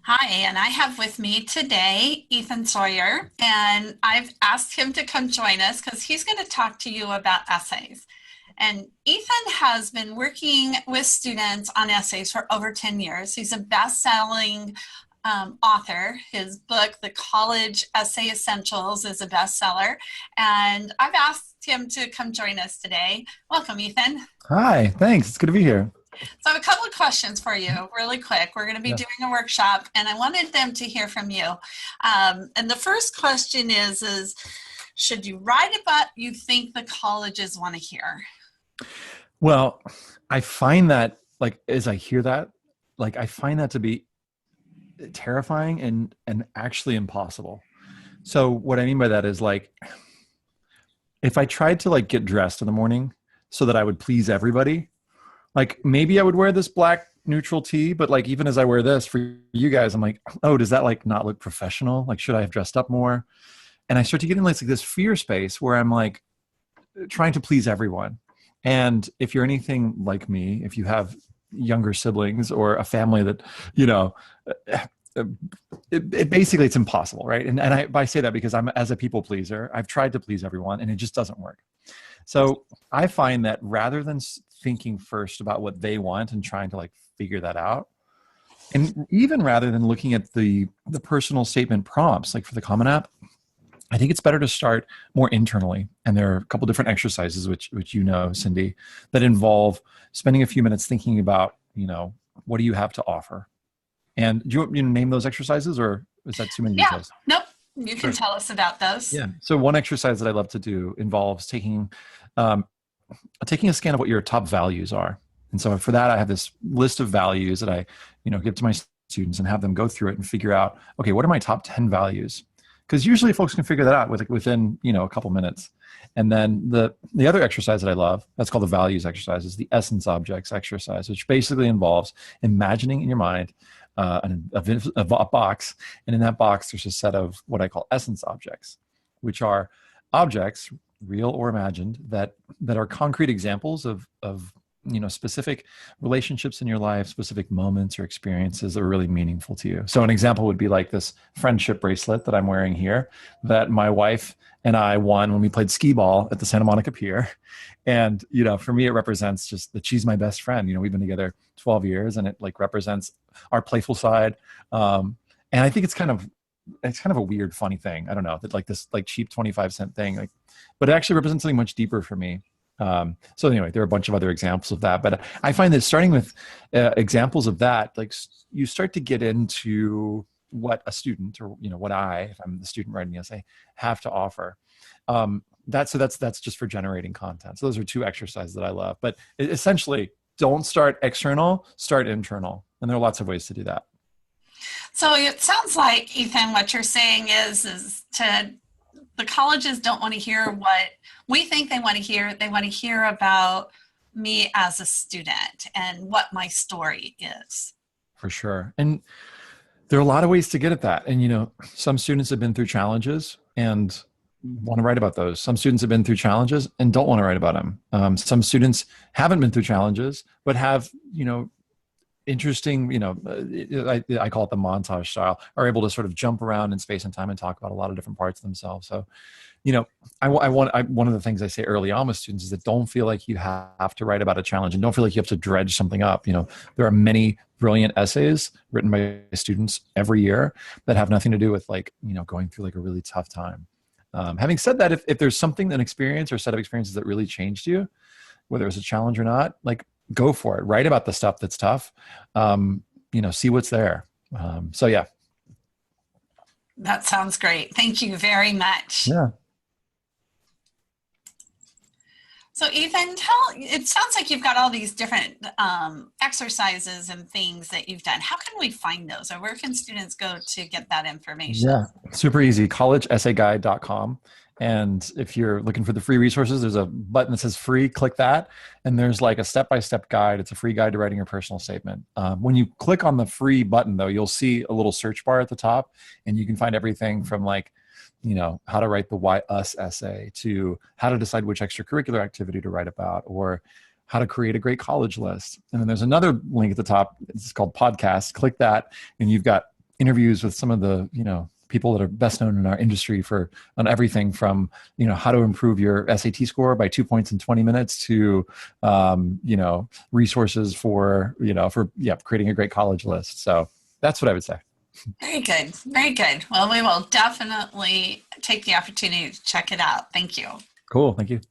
Hi, and I have with me today Ethan Sawyer, and I've asked him to come join us because he's going to talk to you about essays. And Ethan has been working with students on essays for over 10 years. He's a best-selling author. His book, The College Essay Essentials, is a bestseller, and I've asked him to come join us today. Welcome, Ethan. Hi, thanks. It's good to be here. So I have a couple of questions for you really quick. We're going to be Yeah. doing a workshop and I wanted them to hear from you. And the first question is should you write about you think the colleges want to hear? Well, I find that as I hear that, I find that to be terrifying and actually impossible. So what I mean by that is if I tried to get dressed in the morning so that I would please everybody, maybe I would wear this black neutral tee, but even as I wear this for you guys, I'm like, oh, does that not look professional? Should I have dressed up more? And I start to get in this fear space where I'm trying to please everyone. And if you're anything like me, if you have younger siblings or a family that, you know, it basically it's impossible, right? I say that because I'm as a people pleaser, I've tried to please everyone and it just doesn't work. So I find that rather than thinking first about what they want and trying to figure that out, and even rather than looking at the personal statement prompts, for the Common App, I think it's better to start more internally. And there are a couple different exercises, which Cindy, that involve spending a few minutes thinking about, what do you have to offer? And do you want me to name those exercises, or is that too many Yeah, details? nope. You can Sure. tell us about those. Yeah. So one exercise that I love to do involves um, taking a scan of what your top values are. And so for that, I have this list of values that I, give to my students and have them go through it and figure out, okay, what are my top 10 values? Because usually folks can figure that out within, a couple minutes. And then the other exercise that I love, that's called the values exercise, is the essence objects exercise, which basically involves imagining in your mind a box. And in that box, there's a set of what I call essence objects, which are objects, real or imagined, that are concrete examples of specific relationships in your life, specific moments or experiences that are really meaningful to you. So an example would be this friendship bracelet that I'm wearing here that my wife and I won when we played skee ball at the Santa Monica Pier. And, for me, it represents just that she's my best friend. We've been together 12 years and it represents our playful side. And I think it's kind of a weird, funny thing. I don't know, that this cheap 25-cent thing, but it actually represents something much deeper for me. So anyway, there are a bunch of other examples of that, but I find that starting with examples of that, you start to get into what a student, or what if I'm the student writing the essay, have to offer. That's just for generating content. So those are two exercises that I love. But essentially, don't start external, start internal, and there are lots of ways to do that. So it sounds like, Ethan, what you're saying is to the colleges don't want to hear what we think they want to hear. They want to hear about me as a student and what my story is. For sure. And there are a lot of ways to get at that. And, some students have been through challenges and want to write about those. Some students have been through challenges and don't want to write about them. Some students haven't been through challenges, but have, interesting, I call it the montage style, are able to sort of jump around in space and time and talk about a lot of different parts of themselves. So, one of the things I say early on with students is that don't feel like you have to write about a challenge and don't feel like you have to dredge something up. There are many brilliant essays written by students every year that have nothing to do with going through a really tough time. Having said that, if there's something, an experience or set of experiences that really changed you, whether it's a challenge or not, go for it. Write about the stuff that's tough. See what's there. So yeah. That sounds great. Thank you very much. Yeah. So Ethan, it sounds like you've got all these different exercises and things that you've done. How can we find those, or where can students go to get that information? Yeah. Super easy. collegeessayguide.com. And if you're looking for the free resources, there's a button that says free, click that. And there's a step-by-step guide. It's a free guide to writing your personal statement. When you click on the free button though, you'll see a little search bar at the top and you can find everything from how to write the why us essay to how to decide which extracurricular activity to write about, or how to create a great college list. And then there's another link at the top. It's called podcast. Click that and you've got interviews with some of the, people that are best known in our industry for on everything from, how to improve your SAT score by 2 points in 20 minutes to, resources for creating a great college list. So that's what I would say. Very good. Very good. Well, we will definitely take the opportunity to check it out. Thank you. Cool. Thank you.